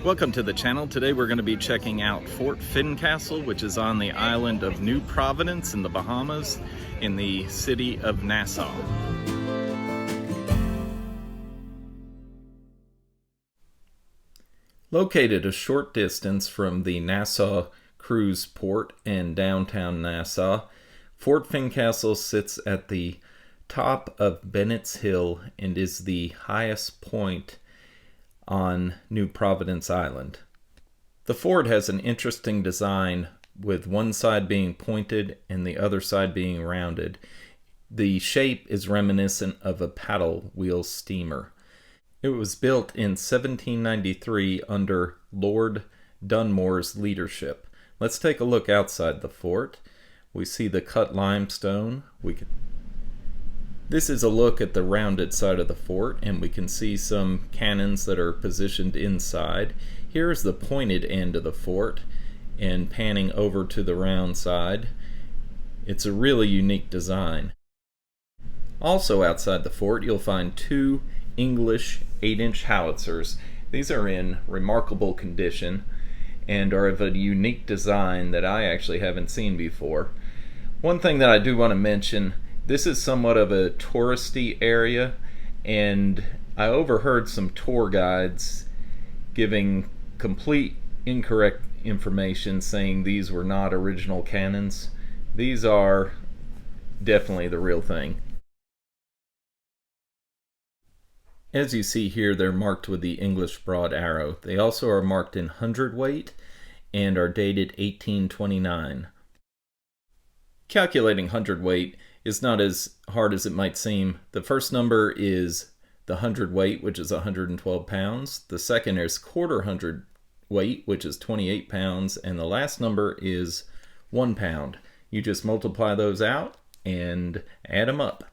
Welcome to the channel. Today we're going to be checking out Fort Fincastle, which is on the island of New Providence in the Bahamas in the city of Nassau. Located a short distance from the Nassau cruise port and downtown Nassau, Fort Fincastle sits at the top of Bennett's Hill and is the highest point on New Providence Island. The fort has an interesting design, with one side being pointed and the other side being rounded. The shape is reminiscent of a paddle wheel steamer. It was built in 1793 under Lord Dunmore's leadership. Let's take a look outside the fort. We see the cut limestone. This is a look at the rounded side of the fort, and we can see some cannons that are positioned inside. Here's the pointed end of the fort, and panning over to the round side. It's a really unique design. Also outside the fort, you'll find two English 8-inch howitzers. These are in remarkable condition and are of a unique design that I actually haven't seen before. One thing that I do want to mention, this is somewhat of a touristy area, and I overheard some tour guides giving complete incorrect information, saying these were not original cannons. These are definitely the real thing. As you see here, they're marked with the English broad arrow. They also are marked in hundredweight and are dated 1829. Calculating hundredweight is not as hard as it might seem. The first number is the hundredweight, which is 112 pounds. The second is quarter hundredweight, which is 28 pounds. And the last number is 1 pound. You just multiply those out and add them up.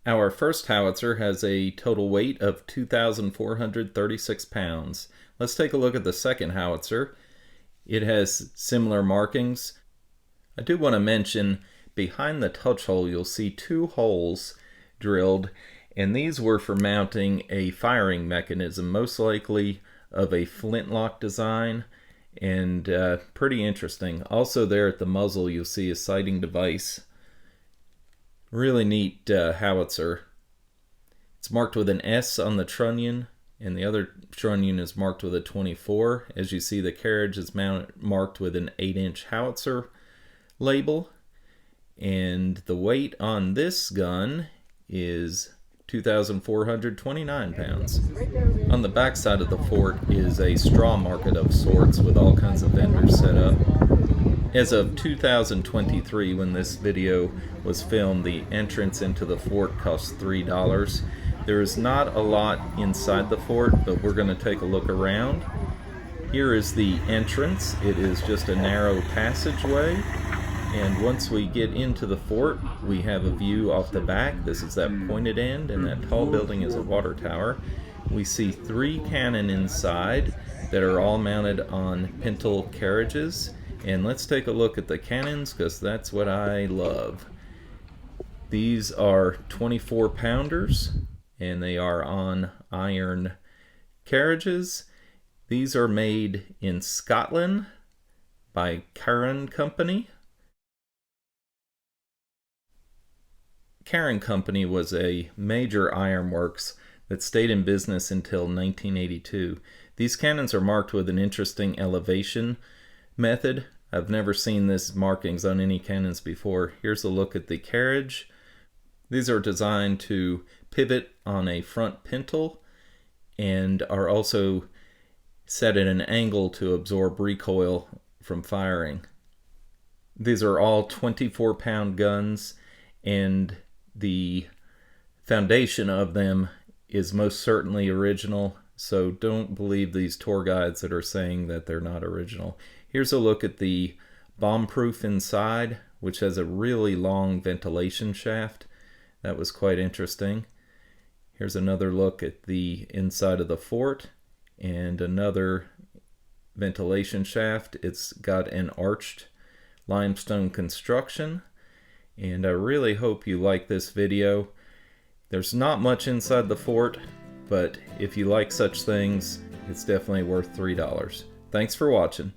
Our first howitzer has a total weight of 2,436 pounds. Let's take a look at the second howitzer. It has similar markings. I do want to mention, behind the touch hole you'll see two holes drilled, and these were for mounting a firing mechanism, most likely of a flintlock design, and pretty interesting. Also there at the muzzle you'll see a sighting device. Really neat howitzer. It's marked with an S on the trunnion, and the other trunnion is marked with a 24. As you see, the carriage is marked with an 8-inch howitzer label. And the weight on this gun is 2,429 pounds. On the back side of the fort is a straw market of sorts with all kinds of vendors set up. As of 2023, when this video was filmed, the entrance into the fort costs $3. There is not a lot inside the fort, but we're going to take a look around. Here is the entrance. It is just a narrow passageway. And once we get into the fort, we have a view off the back. This is that pointed end, and that tall building is a water tower. We see 3 cannon inside that are all mounted on pintle carriages. And let's take a look at the cannons, because that's what I love. These are 24 pounders, and they are on iron carriages. These are made in Scotland by Cairn Company. Cairn Company was a major ironworks that stayed in business until 1982. These cannons are marked with an interesting elevation method. I've never seen this markings on any cannons before. Here's a look at the carriage. These are designed to pivot on a front pintle and are also set at an angle to absorb recoil from firing. These are all 24-pound guns, and the foundation of them is most certainly original, so don't believe these tour guides that are saying that they're not original. Here's a look at the bomb-proof inside, which has a really long ventilation shaft. That was quite interesting. Here's another look at the inside of the fort, and another ventilation shaft. It's got an arched limestone construction. And I really hope you like this video. There's not much inside the fort, but if you like such things, It's definitely worth $3. Thanks for watching.